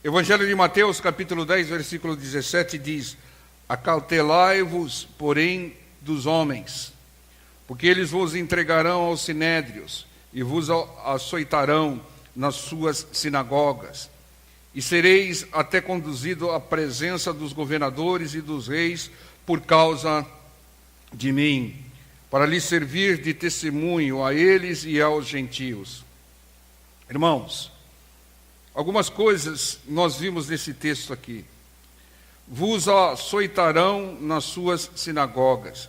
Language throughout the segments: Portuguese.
Evangelho de Mateus, capítulo 10, versículo 17, diz: acautelai-vos, porém, dos homens, porque eles vos entregarão aos sinédrios e vos açoitarão nas suas sinagogas, e sereis até conduzido à presença dos governadores e dos reis por causa de mim, para lhes servir de testemunho a eles e aos gentios. Irmãos, algumas coisas nós vimos nesse texto aqui. Vos açoitarão nas suas sinagogas.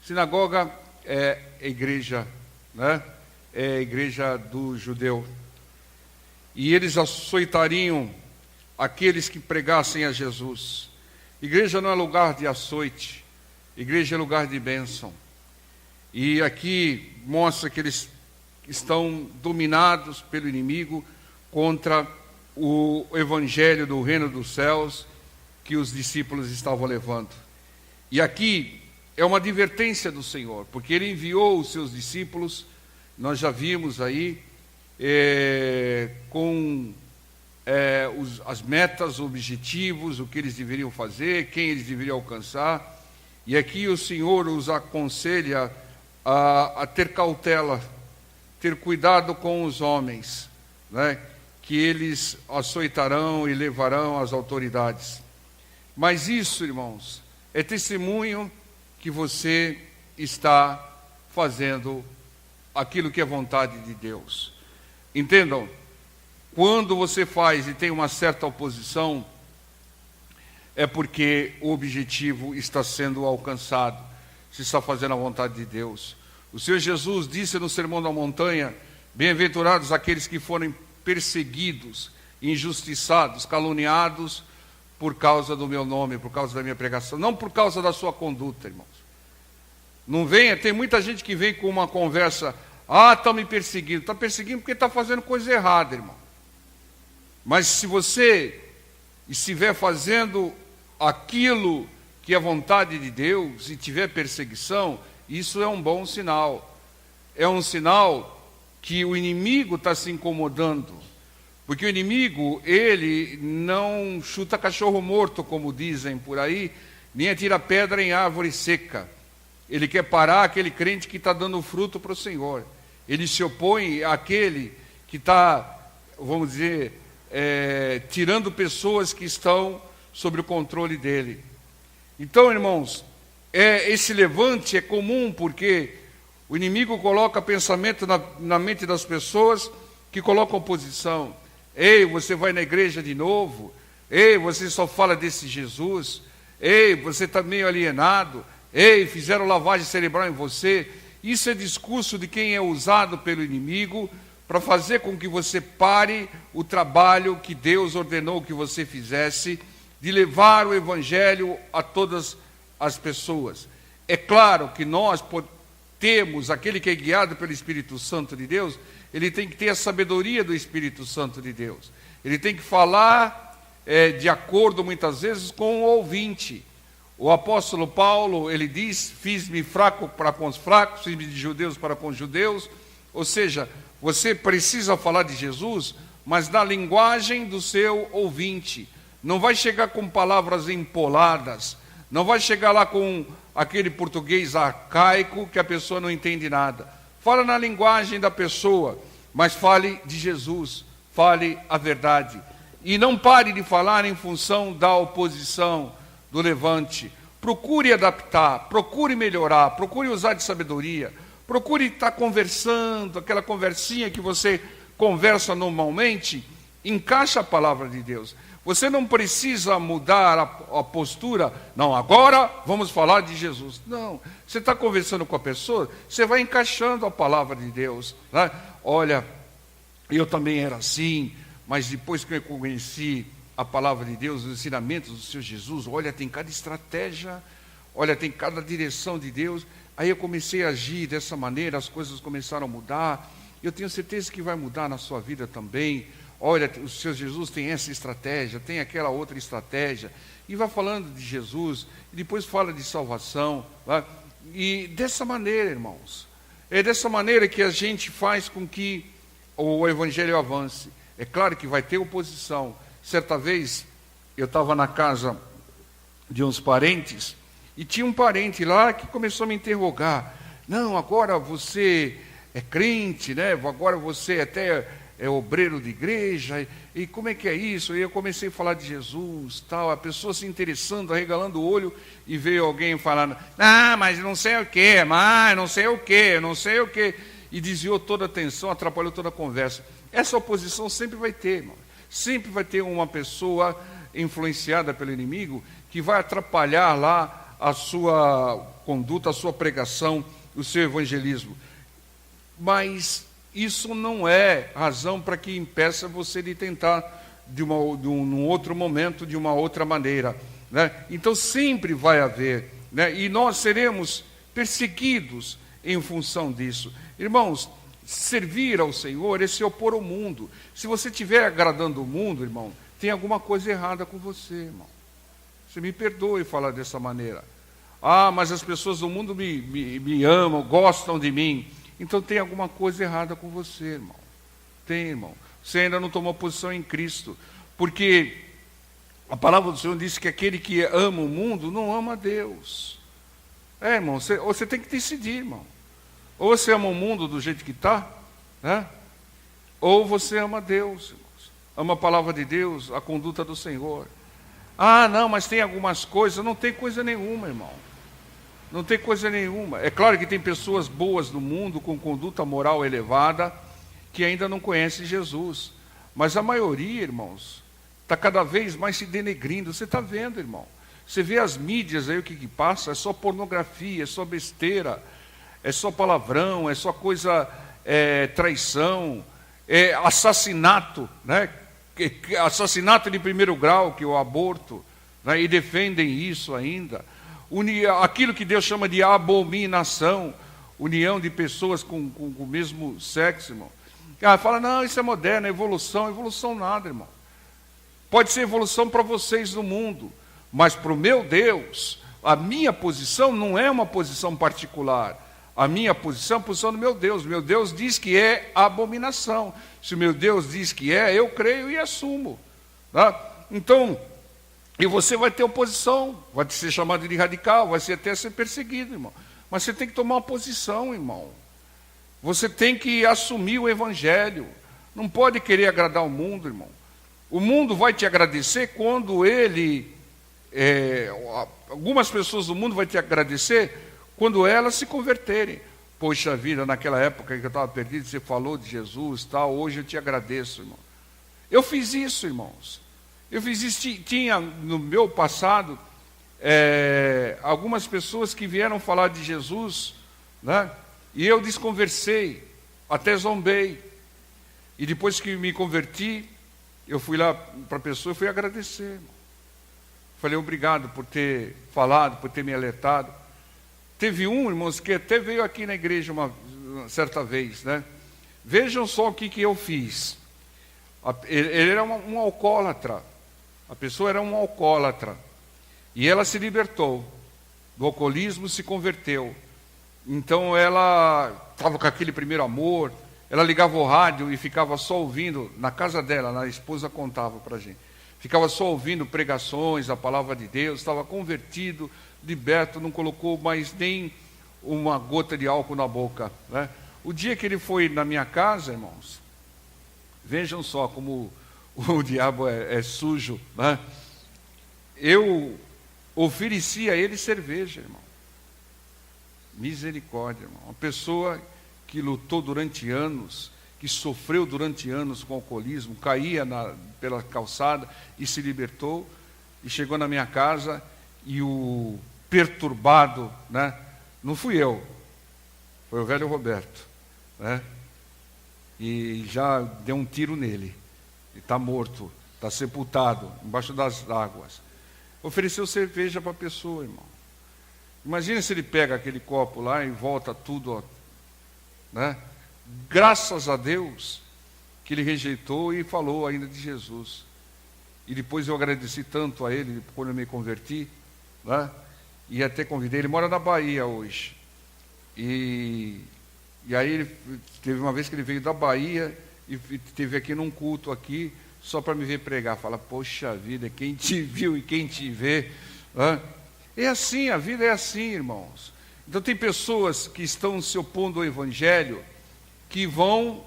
Sinagoga é a igreja, né? É a igreja do judeu. E eles açoitariam aqueles que pregassem a Jesus. Igreja não é lugar de açoite, igreja é lugar de bênção. E aqui mostra que eles estão dominados pelo inimigo contra o evangelho do reino dos céus que os discípulos estavam levando. E aqui é uma advertência do Senhor, porque Ele enviou os seus discípulos, nós já vimos aí, com as metas, objetivos, o que eles deveriam fazer, quem eles deveriam alcançar. E aqui o Senhor os aconselha a ter cautela, ter cuidado com os homens, né, que eles açoitarão e levarão às autoridades. Mas isso, irmãos, é testemunho que você está fazendo aquilo que é vontade de Deus. Entendam, quando você faz e tem uma certa oposição, é porque o objetivo está sendo alcançado, se está fazendo a vontade de Deus. O Senhor Jesus disse no Sermão da Montanha: bem-aventurados aqueles que forem perseguidos, injustiçados, caluniados por causa do meu nome, por causa da minha pregação, não por causa da sua conduta, irmãos. Não venha, tem muita gente que vem com uma conversa: estão me perseguindo. Está perseguindo porque está fazendo coisa errada, irmão. Mas se você estiver fazendo aquilo que é vontade de Deus e tiver perseguição, isso é um bom sinal. É um sinal que o inimigo está se incomodando. Porque o inimigo, ele não chuta cachorro morto, como dizem por aí, nem atira pedra em árvore seca. Ele quer parar aquele crente que está dando fruto para o Senhor. Ele se opõe àquele que está, vamos dizer, tirando pessoas que estão sob o controle dele. Então, irmãos, esse levante é comum porque o inimigo coloca pensamento na mente das pessoas que colocam oposição. Ei, você vai na igreja de novo? Ei, você só fala desse Jesus? Ei, você está meio alienado? Ei, fizeram lavagem cerebral em você? Isso é discurso de quem é usado pelo inimigo para fazer com que você pare o trabalho que Deus ordenou que você fizesse, de levar o evangelho a todas as pessoas. É claro que nós temos, aquele que é guiado pelo Espírito Santo de Deus, ele tem que ter a sabedoria do Espírito Santo de Deus. Ele tem que falar de acordo, muitas vezes, com o ouvinte. O apóstolo Paulo, ele diz: fiz-me fraco para com os fracos, fiz-me de judeus para com os judeus. Ou seja, você precisa falar de Jesus, mas na linguagem do seu ouvinte. Não vai chegar com palavras empoladas, não vai chegar lá com aquele português arcaico que a pessoa não entende nada. Fala na linguagem da pessoa, mas fale de Jesus, fale a verdade. E não pare de falar em função da oposição, do levante. Procure adaptar, procure melhorar, procure usar de sabedoria, procure estar conversando, aquela conversinha que você conversa normalmente, encaixa a palavra de Deus. Você não precisa mudar a postura. Não, agora vamos falar de Jesus. Não, você está conversando com a pessoa, você vai encaixando a palavra de Deus, né? Olha, eu também era assim, mas depois que eu conheci a palavra de Deus, os ensinamentos do Senhor Jesus, olha, tem cada estratégia, olha, tem cada direção de Deus. Aí eu comecei a agir dessa maneira, as coisas começaram a mudar. Eu tenho certeza que vai mudar na sua vida também. Olha, o Senhor Jesus tem essa estratégia, tem aquela outra estratégia. E vai falando de Jesus, e depois fala de salvação. Tá? E dessa maneira, irmãos, é dessa maneira que a gente faz com que o evangelho avance. É claro que vai ter oposição, Certa vez, eu estava na casa de uns parentes, e tinha um parente lá que começou a me interrogar. Não, agora você é crente, né? Agora você até é obreiro de igreja, e como é que é isso? E eu comecei a falar de Jesus, tal, a pessoa se interessando, arregalando o olho, e veio alguém falando, mas não sei o quê, mas não sei o quê, não sei o quê, e desviou toda a atenção, atrapalhou toda a conversa. Essa oposição sempre vai ter, irmão. Sempre vai ter uma pessoa influenciada pelo inimigo que vai atrapalhar lá a sua conduta, a sua pregação, o seu evangelismo. Mas isso não é razão para que impeça você de tentar num outro momento, de uma outra maneira, né? Então sempre vai haver, né? E nós seremos perseguidos em função disso. Irmãos, servir ao Senhor é se opor ao mundo. Se você estiver agradando o mundo, irmão, tem alguma coisa errada com você, irmão. Você me perdoe falar dessa maneira. Mas as pessoas do mundo me amam, gostam de mim. Então tem alguma coisa errada com você, irmão. Tem, irmão. Você ainda não tomou posição em Cristo. Porque a palavra do Senhor diz que aquele que ama o mundo não ama a Deus. Irmão, você tem que decidir, irmão. Ou você ama o mundo do jeito que está, né? Ou você ama Deus, irmãos. Ama a palavra de Deus, a conduta do Senhor. Não, mas tem algumas coisas. Não tem coisa nenhuma, irmão. Não tem coisa nenhuma. É claro que tem pessoas boas no mundo, com conduta moral elevada, que ainda não conhecem Jesus. Mas a maioria, irmãos, está cada vez mais se denegrindo. Você está vendo, irmão? Você vê as mídias aí, o que passa, é só pornografia, é só besteira, é só palavrão, é só coisa, traição, é assassinato, né? Assassinato de primeiro grau, que é o aborto, né? E defendem isso ainda. Aquilo que Deus chama de abominação, união de pessoas com o mesmo sexo, irmão. Fala, não, isso é moderno, é evolução. Evolução nada, irmão. Pode ser evolução para vocês no mundo, mas para o meu Deus, a minha posição não é uma posição particular. A minha posição é a posição do meu Deus. Meu Deus diz que é abominação. Se o meu Deus diz que é, eu creio e assumo. Tá? Então, e você vai ter oposição, vai ser chamado de radical, vai até ser perseguido, irmão. Mas você tem que tomar uma posição, irmão. Você tem que assumir o evangelho. Não pode querer agradar o mundo, irmão. O mundo vai te agradecer quando ele... algumas pessoas do mundo vão te agradecer quando elas se converterem. Poxa vida, naquela época que eu estava perdido, você falou de Jesus, tal, hoje eu te agradeço, irmão. Eu fiz isso, irmãos. Eu fiz isso, tinha no meu passado algumas pessoas que vieram falar de Jesus, né? E eu desconversei, até zombei. E depois que me converti, eu fui lá para a pessoa e fui agradecer, irmão. Falei, obrigado por ter falado, por ter me alertado. Teve um, irmãos, que até veio aqui na igreja uma certa vez, né? Vejam só o que eu fiz. Ele era um alcoólatra. A pessoa era um alcoólatra. E ela se libertou do alcoolismo, se converteu. Então ela estava com aquele primeiro amor. Ela ligava o rádio e ficava só ouvindo, na casa dela, a esposa contava para a gente. Ficava só ouvindo pregações, a palavra de Deus, estava convertido, liberto, não colocou mais nem uma gota de álcool na boca, né? O dia que ele foi na minha casa, irmãos, vejam só como o diabo é sujo, né? Eu ofereci a ele cerveja, irmão. Misericórdia, irmão. Uma pessoa que lutou durante anos, que sofreu durante anos com alcoolismo, caía pela calçada e se libertou, e chegou na minha casa, e o perturbado, né? Não fui eu, foi o velho Roberto, né? E já deu um tiro nele, e está morto, está sepultado, embaixo das águas. Ofereceu cerveja para a pessoa, irmão. Imagina se ele pega aquele copo lá e volta tudo, né? Graças a Deus que ele rejeitou e falou ainda de Jesus. E depois eu agradeci tanto a ele quando eu me converti, né? E até convidei, ele mora na Bahia hoje. E aí teve uma vez que ele veio da Bahia e esteve aqui num culto aqui, só para me ver pregar. Fala, poxa vida, quem te viu e quem te vê. É assim, a vida é assim, irmãos. Então tem pessoas que estão se opondo ao Evangelho, que vão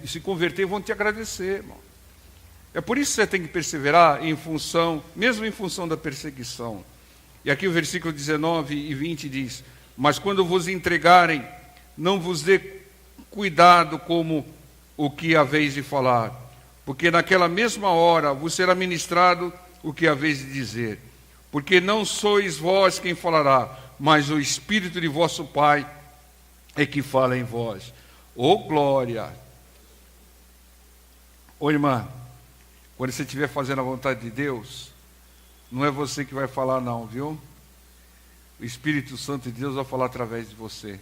se converter e vão te agradecer, irmão. É por isso que você tem que perseverar mesmo em função da perseguição. E aqui o versículo 19 e 20 diz, mas quando vos entregarem, não vos dê cuidado como o que haveis de falar, porque naquela mesma hora vos será ministrado o que haveis de dizer. Porque não sois vós quem falará, mas o Espírito de vosso Pai é que fala em vós. Ô glória! Ô irmã, quando você estiver fazendo a vontade de Deus, não é você que vai falar não, viu? O Espírito Santo de Deus vai falar através de você.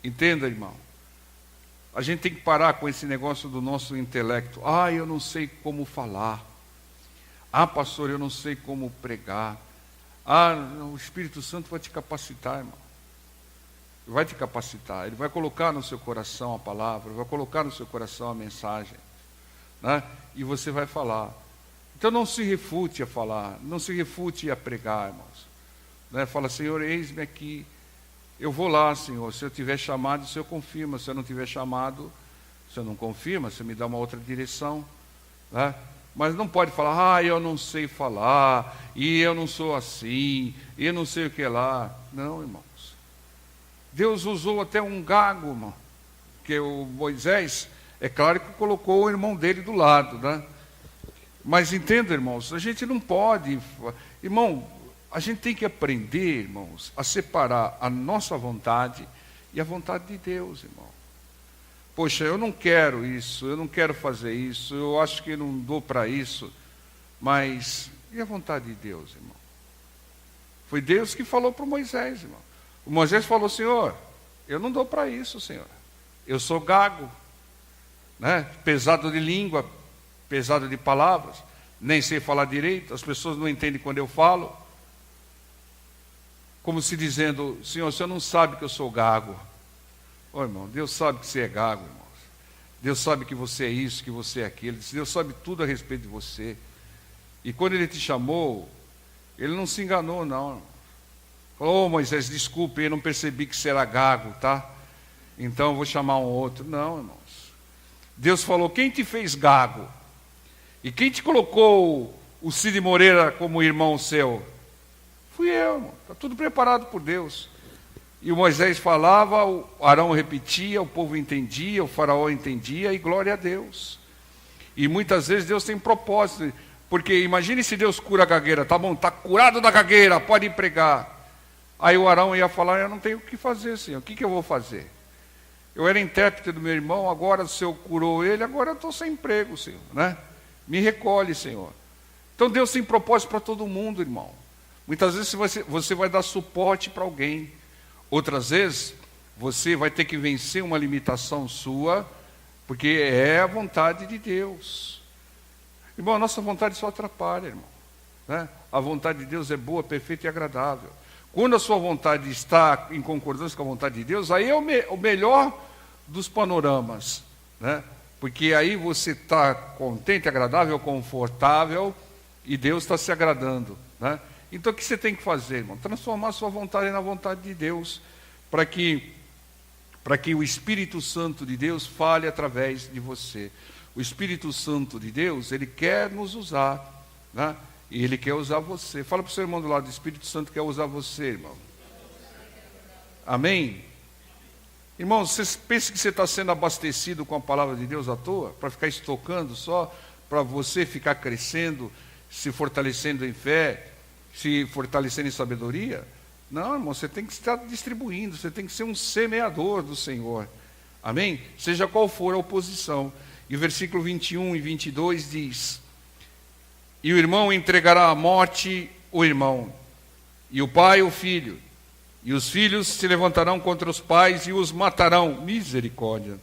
Entenda, irmão. A gente tem que parar com esse negócio do nosso intelecto. Eu não sei como falar. Pastor, eu não sei como pregar. O Espírito Santo vai te capacitar, irmão. Vai te capacitar. Ele vai colocar no seu coração a palavra, vai colocar no seu coração a mensagem, né? E você vai falar. Então não se refute a falar, não se refute a pregar, irmãos. Né? Fala, Senhor, eis-me aqui. Eu vou lá, Senhor. Se eu tiver chamado, o Senhor confirma. Se eu não tiver chamado, o Senhor não confirma. Você me dá uma outra direção, né? Mas não pode falar, eu não sei falar, e eu não sou assim, e eu não sei o que lá. Não, irmãos. Deus usou até um gago, irmão. Porque o Moisés, é claro que colocou o irmão dele do lado, né? Mas entenda, irmãos, a gente não pode... Irmão, a gente tem que aprender, irmãos, a separar a nossa vontade e a vontade de Deus, irmão. Poxa, eu não quero isso, eu não quero fazer isso, eu acho que não dou para isso, mas e a vontade de Deus, irmão? Foi Deus que falou para o Moisés, irmão. O Moisés falou, Senhor, eu não dou para isso, Senhor. Eu sou gago, né? Pesado de língua, pesado de palavras, nem sei falar direito, as pessoas não entendem quando eu falo. Como se dizendo, Senhor, o Senhor não sabe que eu sou gago. Irmão, Deus sabe que você é gago, irmãos. Deus sabe que você é isso, que você é aquilo. Deus sabe tudo a respeito de você. E quando Ele te chamou, Ele não se enganou, não. Falou, Moisés, desculpe, eu não percebi que você era gago, tá? Então eu vou chamar um outro. Não, irmãos. Deus falou, quem te fez gago? E quem te colocou o Cid Moreira como irmão seu? Fui eu, irmão. Está tudo preparado por Deus. E o Moisés falava, o Arão repetia, o povo entendia, o faraó entendia, e glória a Deus. E muitas vezes Deus tem propósito, porque imagine se Deus cura a gagueira, tá bom, está curado da gagueira, pode ir pregar. Aí o Arão ia falar, eu não tenho o que fazer, Senhor, o que eu vou fazer? Eu era intérprete do meu irmão, agora o Senhor curou ele, agora eu estou sem emprego, Senhor, né? Me recolhe, Senhor. Então Deus tem propósito para todo mundo, irmão. Muitas vezes você vai dar suporte para alguém. Outras vezes, você vai ter que vencer uma limitação sua, porque é a vontade de Deus. Irmão, a nossa vontade só atrapalha, irmão, né? A vontade de Deus é boa, perfeita e agradável. Quando a sua vontade está em concordância com a vontade de Deus, aí é o melhor dos panoramas, né? Porque aí você está contente, agradável, confortável, e Deus está se agradando, né? Então o que você tem que fazer, irmão? Transformar a sua vontade na vontade de Deus, para que o Espírito Santo de Deus fale através de você. O Espírito Santo de Deus, Ele quer nos usar, né? E Ele quer usar você. Fala para o seu irmão do lado, o Espírito Santo quer usar você, irmão. Amém? Irmão, você pensa que você está sendo abastecido com a palavra de Deus à toa? Para ficar estocando só? Para você ficar crescendo, se fortalecendo em fé, se fortalecendo em sabedoria? Não, irmão, você tem que estar distribuindo, você tem que ser um semeador do Senhor. Amém? Seja qual for a oposição. E o versículo 21 e 22 diz, e o irmão entregará à morte o irmão, e o pai o filho, e os filhos se levantarão contra os pais e os matarão. Misericórdia.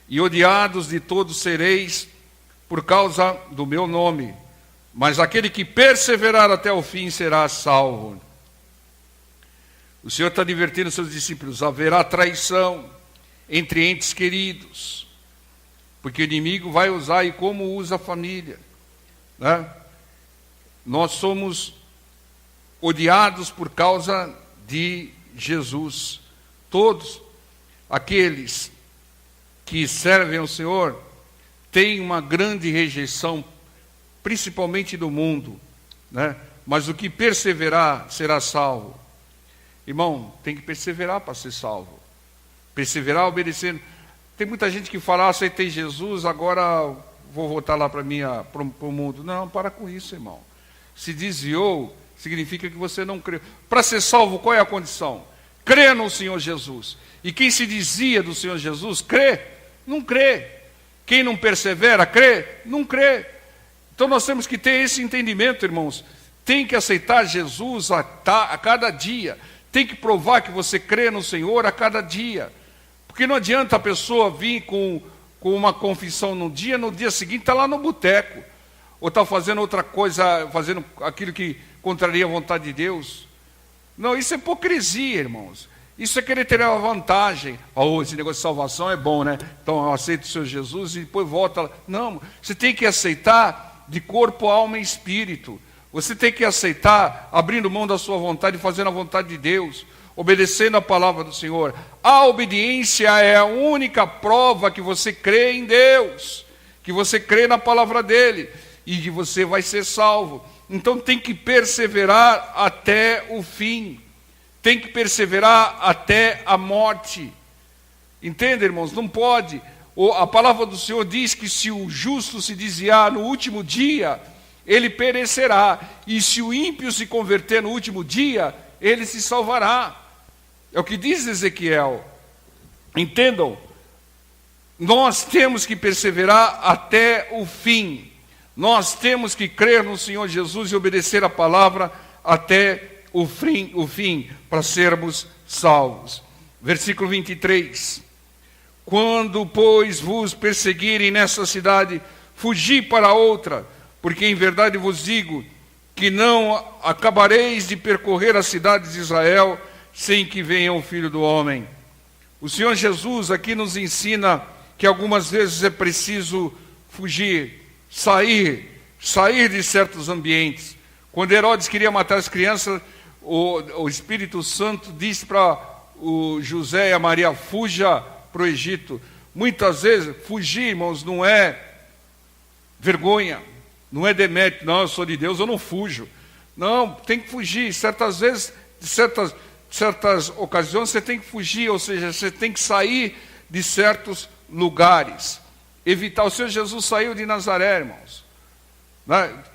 E odiados de todos sereis por causa do meu nome, mas aquele que perseverar até o fim será salvo. O Senhor está advertindo seus discípulos, haverá traição entre entes queridos. porque o inimigo vai usar, e como usa a família, né? Nós somos odiados por causa de Jesus. Todos aqueles que servem ao Senhor têm uma grande rejeição, principalmente do mundo, né? Mas o que perseverar será salvo. Irmão, tem que perseverar para ser salvo. Perseverar obedecendo. Tem muita gente que fala, aceitei Jesus, agora vou voltar lá para o mundo. Não, para com isso, irmão. Se desviou, significa que você não crê. Para ser salvo, qual é a condição? Crê no Senhor Jesus. E quem se dizia do Senhor Jesus, crê? Não crê. Quem não persevera, crê? Não crê. Então nós temos que ter esse entendimento, irmãos. Tem que aceitar Jesus a cada dia. Tem que provar que você crê no Senhor a cada dia. Porque não adianta a pessoa vir com uma confissão num dia, no dia seguinte está lá no boteco. Ou está fazendo outra coisa, fazendo aquilo que contraria a vontade de Deus. Não, isso é hipocrisia, irmãos. Isso é querer ter uma vantagem. Esse negócio de salvação é bom, né? Então eu aceito o Senhor Jesus e depois volta. Não, você tem que aceitar de corpo, alma e espírito. Você tem que aceitar, abrindo mão da sua vontade e fazendo a vontade de Deus, obedecendo a palavra do Senhor. A obediência é a única prova que você crê em Deus, que você crê na palavra dele e que você vai ser salvo. Então tem que perseverar até o fim. Tem que perseverar até a morte. Entende, irmãos? Não pode. A palavra do Senhor diz que se o justo se desviar no último dia, ele perecerá. E se o ímpio se converter no último dia, ele se salvará. É o que diz Ezequiel. Entendam? Nós temos que perseverar até o fim. Nós temos que crer no Senhor Jesus e obedecer a palavra até o fim, para sermos salvos. Versículo 23. Quando, pois, vos perseguirem nessa cidade, fugi para outra, porque em verdade vos digo que não acabareis de percorrer as cidades de Israel sem que venha o Filho do Homem. O Senhor Jesus aqui nos ensina que algumas vezes é preciso fugir, sair de certos ambientes. Quando Herodes queria matar as crianças, o Espírito Santo disse para o José e a Maria, fuja para o Egito. Muitas vezes, fugir, irmãos, não é vergonha, não é demérito. Não, eu sou de Deus, eu não fujo. Não, tem que fugir. Certas vezes, certas ocasiões, você tem que fugir, ou seja, você tem que sair de certos lugares. Evitar. O Senhor Jesus saiu de Nazaré, irmãos.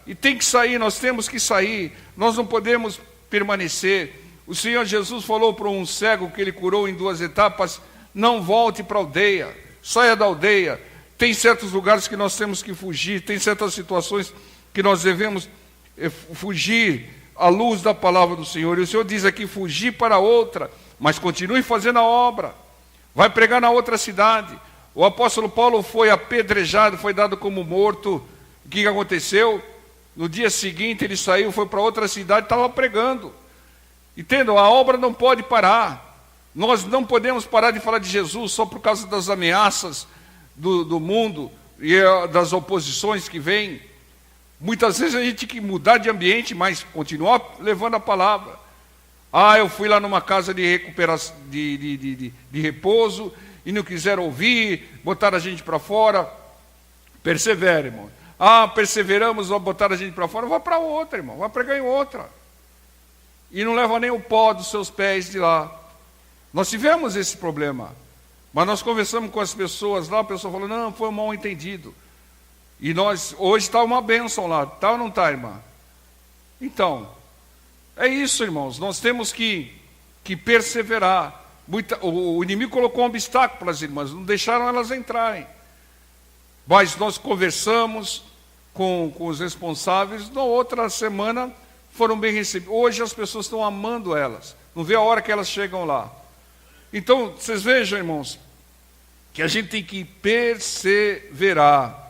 E tem que sair, nós temos que sair. Nós não podemos permanecer. O Senhor Jesus falou para um cego que ele curou em 2 etapas, não volte para a aldeia, saia da aldeia. Tem certos lugares que nós temos que fugir, tem certas situações que nós devemos fugir à luz da palavra do Senhor. E o Senhor diz aqui, fugir para outra, mas continue fazendo a obra, vai pregar na outra cidade. O apóstolo Paulo foi apedrejado, foi dado como morto. O que aconteceu? No dia seguinte ele saiu, foi para outra cidade, estava pregando. Entendam? A obra não pode parar. Nós não podemos parar de falar de Jesus só por causa das ameaças do mundo e das oposições que vêm. Muitas vezes a gente tem que mudar de ambiente, mas continuar levando a palavra. Eu fui lá numa casa de recuperação, de repouso, e não quiseram ouvir, botaram a gente para fora. Persevere, irmão. Perseveramos, vão botar a gente para fora, vai para outra, irmão, vai pregar em outra. E não leva nem o pó dos seus pés de lá. Nós tivemos esse problema, mas nós conversamos com as pessoas lá, a pessoa falou, não, foi um mal entendido. E hoje está uma bênção lá, está ou não está, irmã? Então, é isso, irmãos, nós temos que perseverar. O inimigo colocou um obstáculo para as irmãs, não deixaram elas entrarem. Mas nós conversamos com os responsáveis, na outra semana foram bem recebidos. Hoje as pessoas estão amando elas, não vê a hora que elas chegam lá. Então, vocês vejam, irmãos, que a gente tem que perseverar.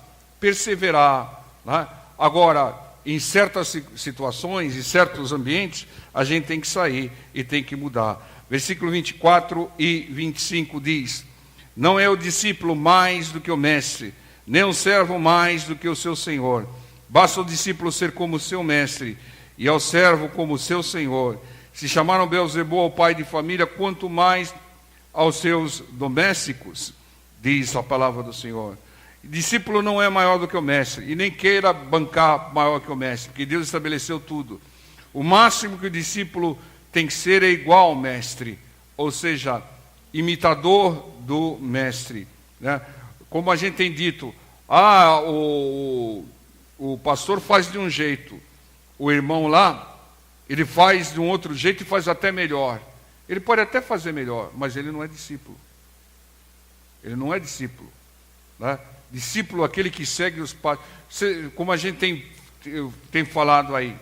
Né? Agora, em certas situações, em certos ambientes, a gente tem que sair e tem que mudar. Versículo 24 e 25 diz, não é o discípulo mais do que o mestre, nem um servo mais do que o seu senhor. Basta o discípulo ser como o seu mestre, e ao servo como o seu senhor. Se chamaram Beelzebul ao pai de família, quanto mais aos seus domésticos, diz a palavra do Senhor. Discípulo não é maior do que o mestre, e nem queira bancar maior que o mestre, porque Deus estabeleceu tudo. O máximo que o discípulo tem que ser é igual ao mestre, ou seja, imitador do mestre, né? Como a gente tem dito, o pastor faz de um jeito, o irmão lá, ele faz de um outro jeito e faz até melhor. Ele pode até fazer melhor, mas ele não é discípulo. Ele não é discípulo, né? Discípulo é aquele que segue os passos. Como a gente tem falado aí,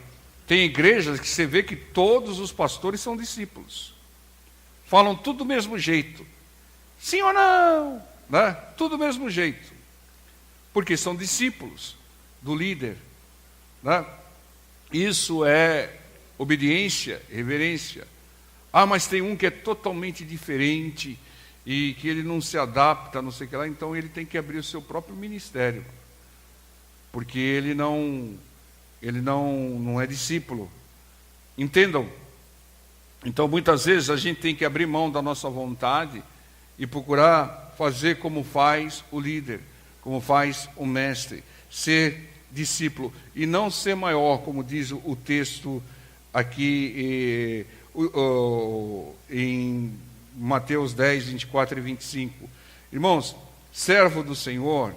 tem igrejas que você vê que todos os pastores são discípulos. Falam tudo do mesmo jeito. Sim ou não? Né? Tudo do mesmo jeito. Porque são discípulos do líder, né? Isso é obediência, reverência. Mas tem um que é totalmente diferente e que ele não se adapta, não sei o que lá, então ele tem que abrir o seu próprio ministério, porque ele não é discípulo. Entendam? Então muitas vezes a gente tem que abrir mão da nossa vontade e procurar fazer como faz o líder, como faz o mestre, ser discípulo e não ser maior, como diz o texto aqui em Mateus 10, 24 e 25. Irmãos, servo do Senhor,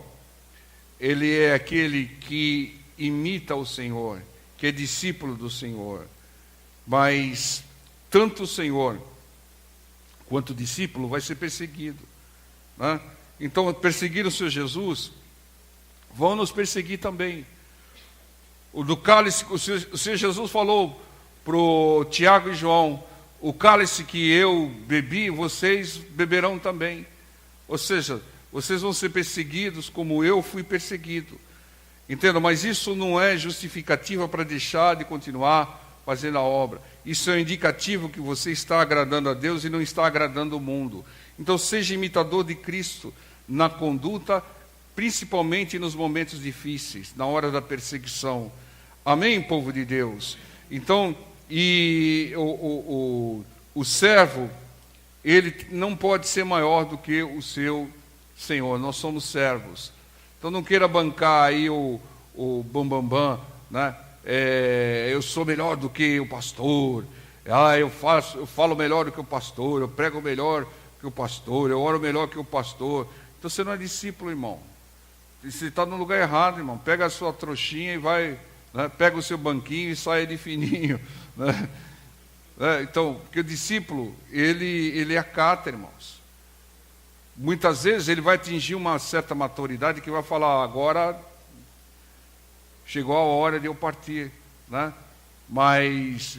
ele é aquele que imita o Senhor, que é discípulo do Senhor. Mas tanto o Senhor quanto o discípulo vai ser perseguido, né? Então, perseguir o Senhor Jesus, vão nos perseguir também. O do cálice, o Senhor Jesus falou para o Tiago e João: o cálice que eu bebi, vocês beberão também. Ou seja, vocês vão ser perseguidos como eu fui perseguido. Entendam? Mas isso não é justificativa para deixar de continuar fazendo a obra. Isso é um indicativo que você está agradando a Deus e não está agradando o mundo. Então seja imitador de Cristo na conduta, principalmente nos momentos difíceis, na hora da perseguição. Amém, povo de Deus? Então, o servo, ele não pode ser maior do que o seu senhor. Nós somos servos. Então não queira bancar aí o bambambam, né? Eu sou melhor do que o pastor. Eu falo melhor do que o pastor. Eu prego melhor que o pastor. Eu oro melhor que o pastor. Então você não é discípulo, irmão. Você está no lugar errado, irmão. Pega a sua trouxinha e vai, né? Pega o seu banquinho e sai de fininho, né? Então, porque o discípulo, ele acata, irmãos. Muitas vezes ele vai atingir uma certa maturidade que vai falar: agora chegou a hora de eu partir, né? Mas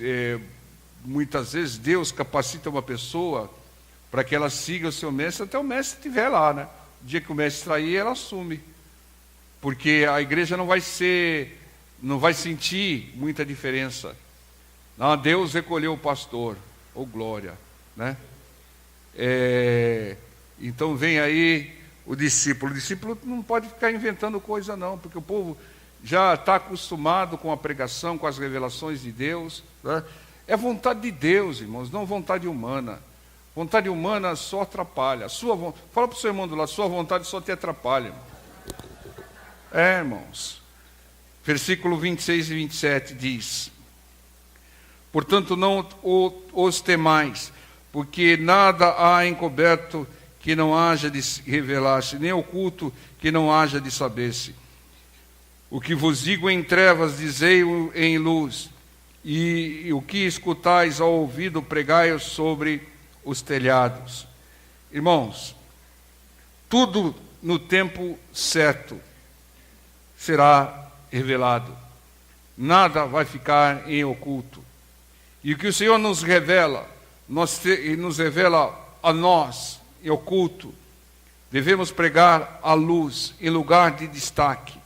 muitas vezes Deus capacita uma pessoa para que ela siga o seu mestre até o mestre estiver lá, né? O dia que o mestre sair, ela assume, porque a igreja não vai sentir muita diferença. Não, Deus recolheu o pastor, ou glória, né? Então vem aí o discípulo. O discípulo não pode ficar inventando coisa não, porque o povo já está acostumado com a pregação, com as revelações de Deus, né? É vontade de Deus, irmãos, não vontade humana. Vontade humana só atrapalha. Fala para o seu irmão do lado: sua vontade só te atrapalha. Irmãos. Versículo 26 e 27 diz: portanto, não os temais, porque nada há encoberto que não haja de revelar-se, nem oculto que não haja de saber-se. O que vos digo em trevas, dizei-o em luz, e o que escutais ao ouvido, pregai-o sobre os telhados. Irmãos, tudo no tempo certo será revelado. Nada vai ficar em oculto. E o que o Senhor nos revela, nos revela a nós em oculto, devemos pregar a luz em lugar de destaque,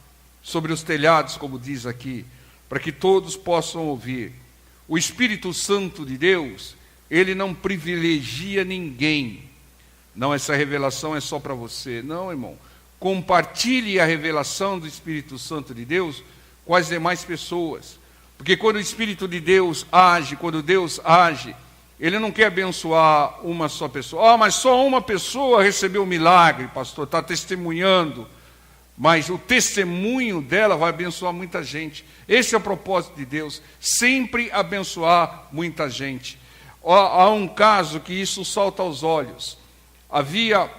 sobre os telhados, como diz aqui, para que todos possam ouvir. O Espírito Santo de Deus, ele não privilegia ninguém. Não, essa revelação é só para você. Não, irmão. compartilhe a revelação do Espírito Santo de Deus com as demais pessoas. Porque quando o Espírito de Deus age, quando Deus age, Ele não quer abençoar uma só pessoa. Mas só uma pessoa recebeu o milagre, pastor, está testemunhando. Mas o testemunho dela vai abençoar muita gente. Esse é o propósito de Deus, sempre abençoar muita gente. Há um caso que isso salta aos olhos. Havia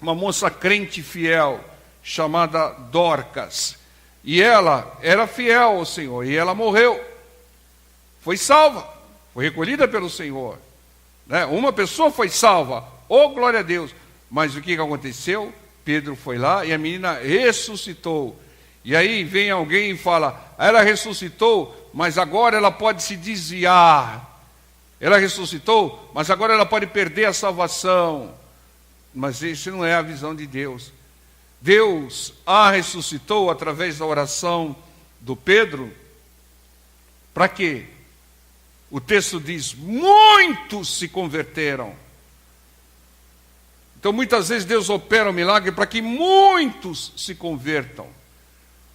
uma moça crente fiel, chamada Dorcas. E ela era fiel ao Senhor, e ela morreu. Foi salva, foi recolhida pelo Senhor. Uma pessoa foi salva, oh glória a Deus. Mas o que aconteceu? Pedro foi lá e a menina ressuscitou. E aí vem alguém e fala, ela ressuscitou, mas agora ela pode se desviar. Ela ressuscitou, mas agora ela pode perder a salvação. Mas isso não é a visão de Deus. Deus a ressuscitou através da oração do Pedro. Para quê? O texto diz, muitos se converteram. Então muitas vezes Deus opera um milagre para que muitos se convertam.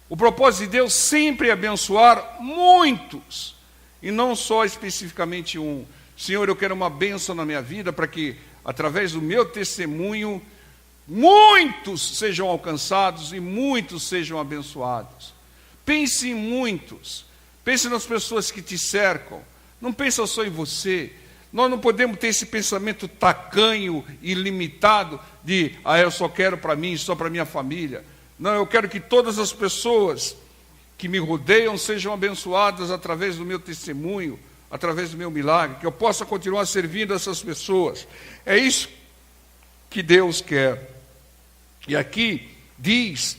O propósito de Deus sempre é abençoar muitos, e não só especificamente um. Senhor, eu quero uma bênção na minha vida para que, através do meu testemunho, muitos sejam alcançados e muitos sejam abençoados. Pense em muitos. Pense nas pessoas que te cercam. Não pense só em você. Nós não podemos ter esse pensamento tacanho e limitado de, eu só quero para mim, só para minha família. Não, eu quero que todas as pessoas que me rodeiam sejam abençoadas através do meu testemunho, através do meu milagre, que eu possa continuar servindo essas pessoas. É isso que Deus quer. E aqui diz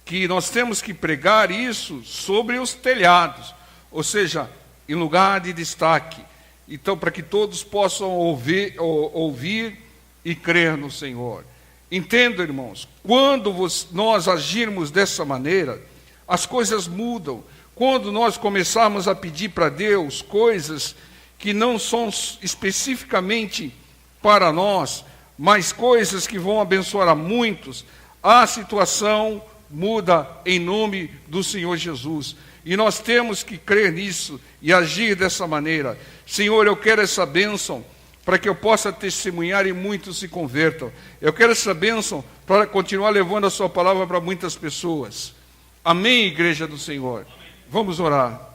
que nós temos que pregar isso sobre os telhados, ou seja, em lugar de destaque. Então, para que todos possam ouvir e crer no Senhor. Entenda, irmãos, quando nós agirmos dessa maneira, as coisas mudam. Quando nós começarmos a pedir para Deus coisas que não são especificamente para nós, mas coisas que vão abençoar a muitos, a situação muda em nome do Senhor Jesus. E nós temos que crer nisso e agir dessa maneira. Senhor, eu quero essa bênção para que eu possa testemunhar e muitos se convertam. Eu quero essa bênção para continuar levando a sua palavra para muitas pessoas. Amém, igreja do Senhor? Vamos orar.